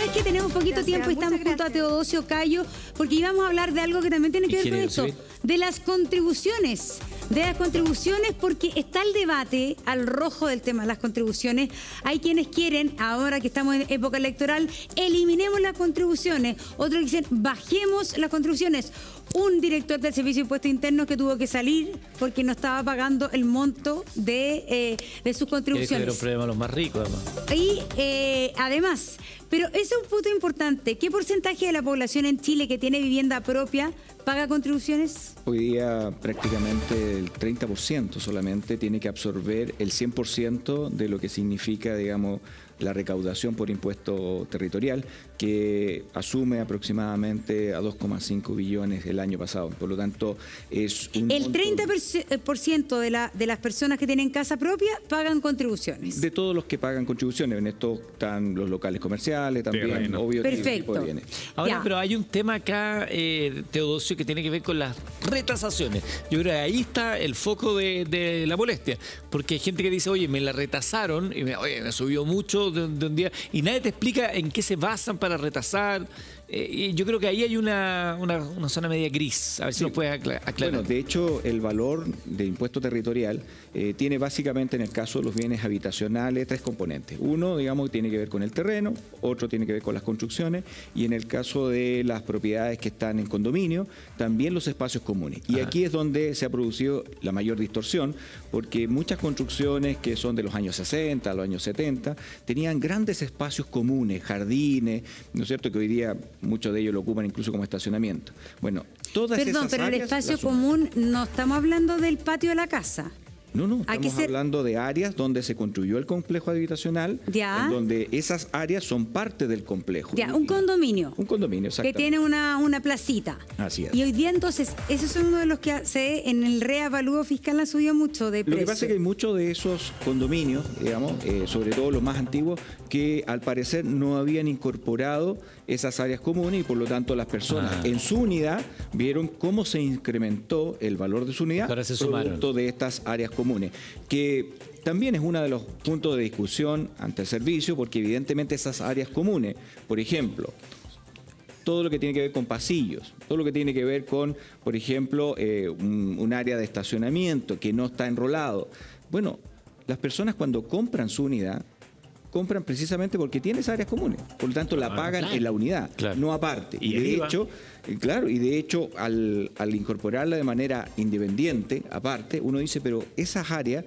sabes que tenemos poquito tiempo y estamos junto a Teodosio Cayo, porque íbamos a hablar de algo que también tiene que ver con esto, de las contribuciones. De las contribuciones, porque está el debate al rojo del tema de las contribuciones. Hay quienes quieren, ahora que estamos en época electoral, eliminemos las contribuciones. Otros dicen, bajemos las contribuciones. Un director del Servicio de Impuestos Internos que tuvo que salir porque no estaba pagando el monto de sus contribuciones. Era un problema a los más ricos, además. Y además, pero ese es un punto importante. ¿Qué porcentaje de la población en Chile que tiene vivienda propia paga contribuciones? Hoy día prácticamente el 30% solamente tiene que absorber el 100% de lo que significa, digamos, la recaudación por impuesto territorial, que asume aproximadamente a 2,5 billones el año pasado. Por lo tanto, es un El 30% de las personas que tienen casa propia pagan contribuciones. de todos los que pagan contribuciones. En esto están los locales comerciales también, obvio. Perfecto. Tipo de bienes. Ahora, Ya. pero hay un tema acá, Teodosio, que tiene que ver con las retasaciones. Yo creo que ahí está el foco de la molestia. Porque hay gente que dice, oye, me la retasaron, y me subió mucho de un día, y nadie te explica en qué se basan para retasar. Y yo creo que ahí hay una zona media gris. A ver si nos puedes aclarar. Bueno, de hecho, el valor de impuesto territorial tiene básicamente, en el caso de los bienes habitacionales, tres componentes. Uno, digamos, tiene que ver con el terreno, otro tiene que ver con las construcciones, y en el caso de las propiedades que están en condominio, también los espacios comunes. Y aquí es donde se ha producido la mayor distorsión, porque muchas construcciones que son de los años 60, los años 70, tenían grandes espacios comunes, jardines, ¿no es cierto?, que hoy día muchos de ellos lo ocupan incluso como estacionamiento. Bueno, todas Perdón, esas pero el áreas espacio las suman. común, no estamos hablando del patio de la casa. No, Hay que estamos hablando de áreas donde se construyó el complejo habitacional, Ya. en donde esas áreas son parte del complejo. Ya, un condominio. Un condominio, Que exactamente. tiene una placita. Así es. Y hoy día entonces, esos son uno de los que en el reavalúo fiscal ha subido mucho de precio. Lo que pasa es que hay muchos de esos condominios, digamos, sobre todo los más antiguos, que al parecer no habían incorporado esas áreas comunes y por lo tanto las personas en su unidad vieron cómo se incrementó el valor de su unidad Ahora se sumaron. producto de estas áreas comunes, que también es uno de los puntos de discusión ante el servicio, porque evidentemente esas áreas comunes, por ejemplo, todo lo que tiene que ver con pasillos, todo lo que tiene que ver con, por ejemplo, un área de estacionamiento que no está enrolado. Bueno, las personas cuando compran su unidad, compran precisamente porque tiene esas áreas comunes. Por lo tanto, la pagan en la unidad, no aparte. Y de hecho, al incorporarla de manera independiente, aparte, uno dice, pero esas áreas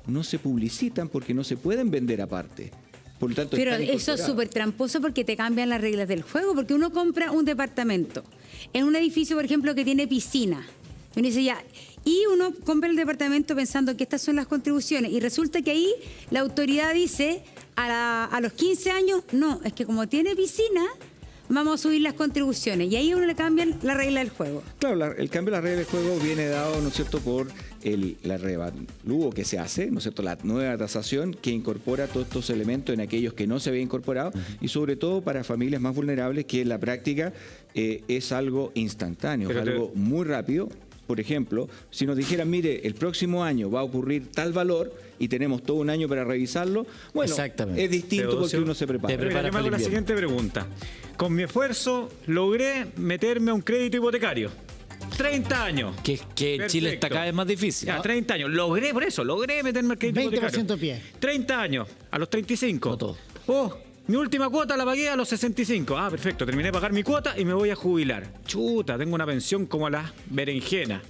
no se publicitan porque no se pueden vender aparte. Por lo tanto, Pero están eso es incorporadas. súper tramposo porque te cambian las reglas del juego, porque uno compra un departamento en un edificio, por ejemplo, que tiene piscina. Uno dice ya, y uno compra el departamento pensando que estas son las contribuciones, y resulta que ahí la autoridad dice a los 15 años, no, es que como tiene piscina, vamos a subir las contribuciones. Y ahí a uno le cambian la regla del juego. Claro, el cambio de la regla del juego viene dado, ¿no es cierto?, por la revalúo que se hace, ¿no es cierto?, la nueva tasación que incorpora todos estos elementos en aquellos que no se habían incorporado y sobre todo para familias más vulnerables, que en la práctica es algo instantáneo, es algo muy rápido. Por ejemplo, si nos dijeran, mire, el próximo año va a ocurrir tal valor y tenemos todo un año para revisarlo, bueno, es distinto porque uno se prepara. Mira, yo me hago la siguiente pregunta. Con mi esfuerzo logré meterme a un crédito hipotecario. 30 años. Que en Chile está cada vez más difícil. Ya, 30 años. Logré meterme al crédito hipotecario. 20% pie. 30 años, a los 35. No todo. Oh, mi última cuota la pagué a los 65. Ah, perfecto. Terminé de pagar mi cuota y me voy a jubilar. Chuta, tengo una pensión como a las berenjenas.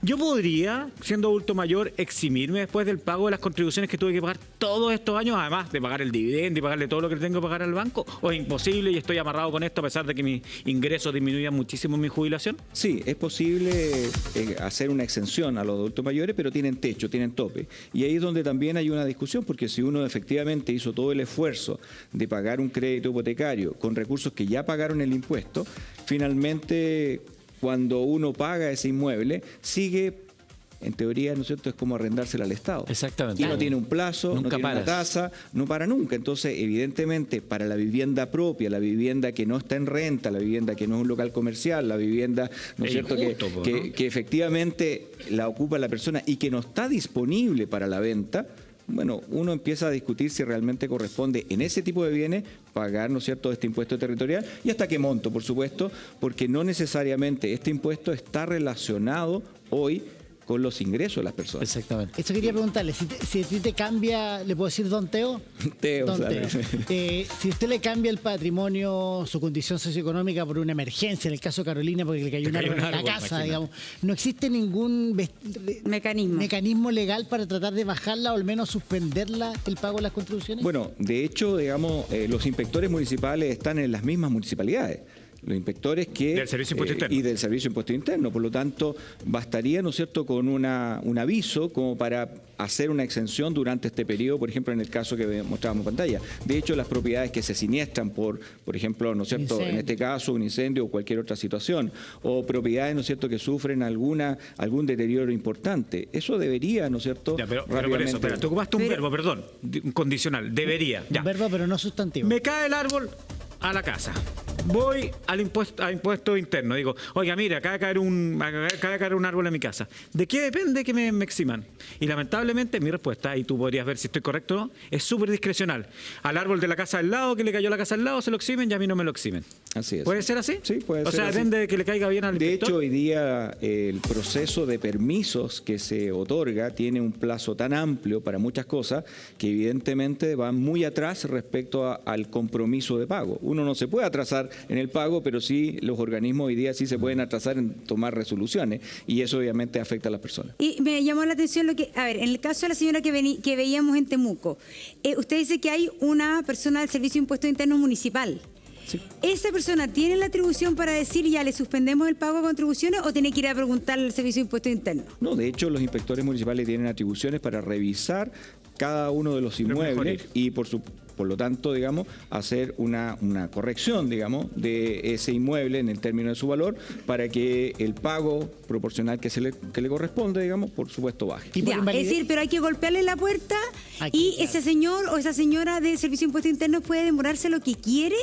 Yo podría, siendo adulto mayor, eximirme después del pago de las contribuciones que tuve que pagar todos estos años, además de pagar el dividendo y pagarle todo lo que le tengo que pagar al banco, o es imposible y estoy amarrado con esto a pesar de que mis ingresos disminuyan muchísimo en mi jubilación. Sí, es posible hacer una exención a los adultos mayores, pero tienen techo, tienen tope. Y ahí es donde también hay una discusión, porque si uno efectivamente hizo todo el esfuerzo de pagar un crédito hipotecario con recursos que ya pagaron el impuesto, finalmente cuando uno paga ese inmueble, sigue, en teoría, ¿no es cierto?, es como arrendársela al Estado. Exactamente. Y no tiene un plazo, Nunca no tiene una paras. tasa, no para nunca. Entonces, evidentemente, para la vivienda propia, la vivienda que no está en renta, la vivienda que no es un local comercial, la vivienda, ¿no es cierto?, que efectivamente la ocupa la persona y que no está disponible para la venta, bueno, uno empieza a discutir si realmente corresponde en ese tipo de bienes pagar, ¿no es cierto?, este impuesto territorial y hasta qué monto, por supuesto, porque no necesariamente este impuesto está relacionado hoy con los ingresos de las personas. Exactamente. Eso quería preguntarle, si a ti te cambia, ¿le puedo decir don Teo? Teo, Don ¿sabes? Teo. Si usted le cambia el patrimonio, su condición socioeconómica por una emergencia, en el caso de Carolina, porque le cayó un árbol en la casa, imagínate. digamos, ¿no existe ningún Mecanismo. legal para tratar de bajarla o al menos suspenderla el pago de las contribuciones? Bueno, de hecho, digamos, los inspectores municipales están en las mismas municipalidades. Los inspectores que... Del Servicio de Impuesto Interno. Y del Servicio de Impuesto Interno. Por lo tanto, bastaría, ¿no es cierto?, con un aviso como para hacer una exención durante este periodo, por ejemplo, en el caso que mostrábamos en pantalla. De hecho, las propiedades que se siniestran por ejemplo, ¿no es cierto?, Incendio. en este caso, un incendio o cualquier otra situación, o propiedades, ¿no es cierto?, que sufren algún deterioro importante. Eso debería, ¿no es cierto?, Ya, pero por eso, espera, tú ocupaste un verbo, perdón, un condicional, debería. Ya. Un verbo, pero no sustantivo. Me cae el árbol a la casa. Voy a impuesto interno. Digo, oiga, mira, acaba de caer un árbol en mi casa. ¿De qué depende que me eximan? Y lamentablemente mi respuesta, y tú podrías ver si estoy correcto o no, es súper discrecional. Al árbol de la casa del lado, que le cayó a la casa del lado, se lo eximen y a mí no me lo eximen. Así es. ¿Puede ser así? Sí, puede ser O sea, así. depende de que le caiga bien al De inspector. hecho, hoy día el proceso de permisos que se otorga tiene un plazo tan amplio para muchas cosas que evidentemente va muy atrás respecto al compromiso de pago. Uno no se puede atrasar en el pago, pero sí los organismos hoy día sí se pueden atrasar en tomar resoluciones y eso obviamente afecta a las personas. Y me llamó la atención a ver, en el caso de la señora que veíamos en Temuco, usted dice que hay una persona del Servicio de Impuestos Internos municipal. Sí. ¿Esa persona tiene la atribución para decir ya le suspendemos el pago de contribuciones o tiene que ir a preguntarle al Servicio de Impuestos Internos? No, de hecho los inspectores municipales tienen atribuciones para revisar cada uno de los inmuebles y por lo tanto, digamos, hacer una corrección, digamos, de ese inmueble en el término de su valor para que el pago proporcional que le corresponde, digamos, por supuesto baje. Y por Ya, es invalidez- decir, pero hay que golpearle la puerta Aquí, y claro. ese señor o esa señora del Servicio de Impuestos Internos puede demorarse lo que quiere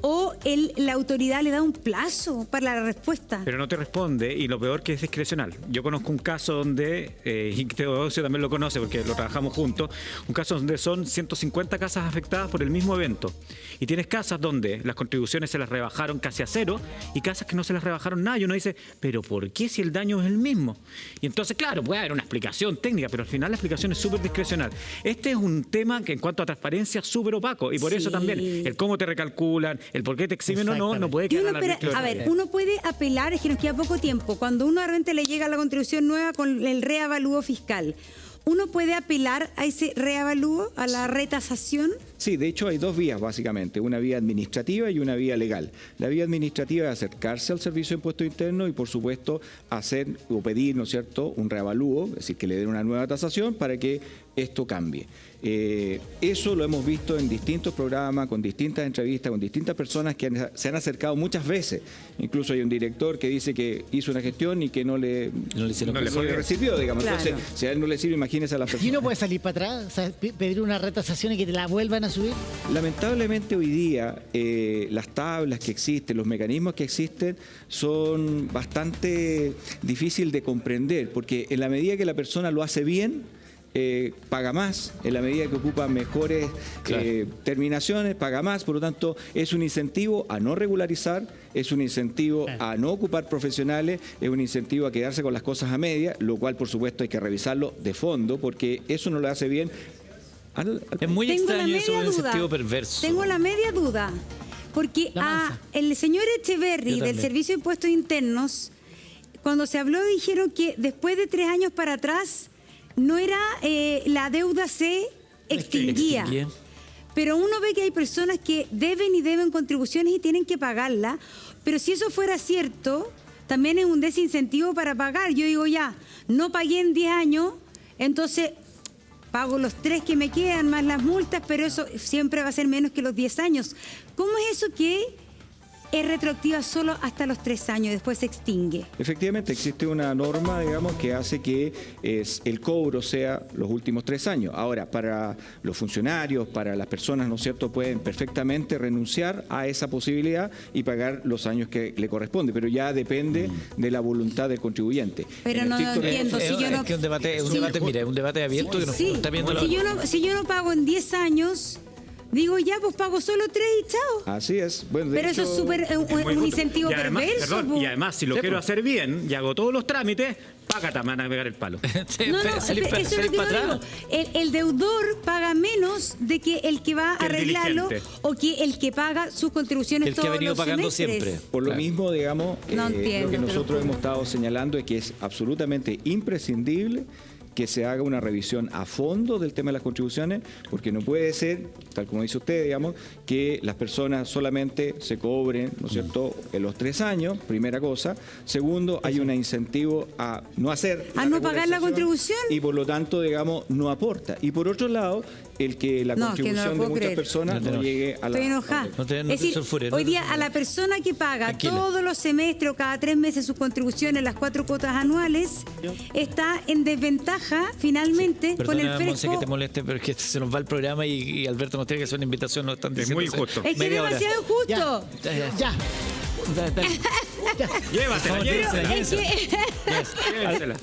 o la autoridad le da un plazo para la respuesta. Pero no te responde y lo peor que es discrecional. Yo conozco un caso donde, y Teodosio también lo conoce porque lo trabajamos juntos, un caso donde son 150 casas afectadas por el mismo evento. Y tienes casas donde las contribuciones se las rebajaron casi a cero y casas que no se las rebajaron nada. Y uno dice, ¿pero por qué si el daño es el mismo? Y entonces, claro, puede haber una explicación técnica, pero al final la explicación es súper discrecional. Este es un tema que en cuanto a transparencia es súper opaco y por eso Sí. también el cómo te recalculan, el por qué te eximen o no puede Y quedar uno al arbitrio de a la ver, ley. uno puede apelar, es que nos queda poco tiempo. Cuando uno de repente le llega la contribución nueva con el reavalúo fiscal, ¿uno puede apelar a ese reavalúo, a la retasación? Sí, de hecho hay dos vías básicamente, una vía administrativa y una vía legal. La vía administrativa es acercarse al Servicio de Impuestos Internos y por supuesto hacer o pedir, ¿no es cierto?, un reavalúo, es decir, que le den una nueva tasación para que esto cambie. Eso lo hemos visto en distintos programas, con distintas entrevistas, con distintas personas que se han acercado muchas veces. Incluso hay un director que dice que hizo una gestión y que no le hicieron No le no le recibió, digamos. Claro. Entonces, si a él no le sirve, imagínese a la ¿Y persona. uno puede salir para atrás? O sea, pedir una retasación y que te la vuelvan a subir. Lamentablemente hoy día las tablas que existen, los mecanismos que existen son bastante difíciles de comprender, porque en la medida que la persona lo hace bien, paga más, en la medida que ocupa mejores terminaciones, paga más, por lo tanto es un incentivo a no regularizar, es un incentivo a no ocupar profesionales, es un incentivo a quedarse con las cosas a media, lo cual por supuesto hay que revisarlo de fondo, porque eso no lo hace bien. Es muy Tengo la extraño eso, media un duda. sentido perverso. Tengo la media duda. Porque La mansa. el señor Echeverry Yo del también. Servicio de Impuestos Internos, cuando se habló dijeron que después de 3 años para atrás no era la deuda se extinguía. Extinguía. Pero uno ve que hay personas que deben y deben contribuciones y tienen que pagarla. Pero si eso fuera cierto, también es un desincentivo para pagar. Yo digo ya, no pagué en 10 años, entonces pago los 3 que me quedan más las multas, pero eso siempre va a ser menos que los 10 años. ¿Cómo es eso que es retroactiva solo hasta los 3 años, después se extingue. Efectivamente, existe una norma, digamos, que hace que el cobro sea los últimos 3 años. Ahora, para los funcionarios, para las personas, ¿no es cierto?, pueden perfectamente renunciar a esa posibilidad y pagar los años que le corresponde, pero ya depende de la voluntad del contribuyente. Pero En no estricto entiendo, si yo no... Es que mira, es un debate abierto que nos Sí, está viendo si yo no pago en 10 años, digo ya, pues pago solo 3 y chao. Así es. Bueno, de Pero hecho, eso es súper Es muy un justo. incentivo Y además, perverso. perdón, po. y además, si lo quiero hacer bien y hago todos los trámites, págata, me van a pegar el palo. No, eso es lo que yo digo. El deudor paga menos de que el que va a Que el arreglarlo diligente. o que el que paga sus contribuciones El que ha todos venido los pagando semestres. siempre. Por lo Claro. mismo, digamos, No lo entiendo, que te lo nosotros juro. hemos estado señalando es que es absolutamente imprescindible que se haga una revisión a fondo del tema de las contribuciones, porque no puede ser, tal como dice usted, digamos, que las personas solamente se cobren, ¿no es cierto?, en los 3 años, primera cosa. Segundo, hay un incentivo a no hacer A no pagar la regularización contribución. y por lo tanto, digamos, no aporta. Y por otro lado, el que la No, es que no lo contribución de puedo muchas creer. personas no llegue a la... Estoy enojada. No te Es decir, sulfures, no hoy te día a sulfures. la persona que paga Tranquila. todos los semestres o cada 3 meses sus contribuciones, las 4 cuotas anuales, está en desventaja finalmente con el Perdona, Monse, que te fresco. moleste, pero es que se nos va el programa y Alberto nos tiene que hacer una invitación. No están Es diciendo muy hace injusto. Es que es media hora. demasiado injusto. Ya. Da- da- Llévatela, Vamos, llévatela. llévensela, Es que- llévensela. Llévatela.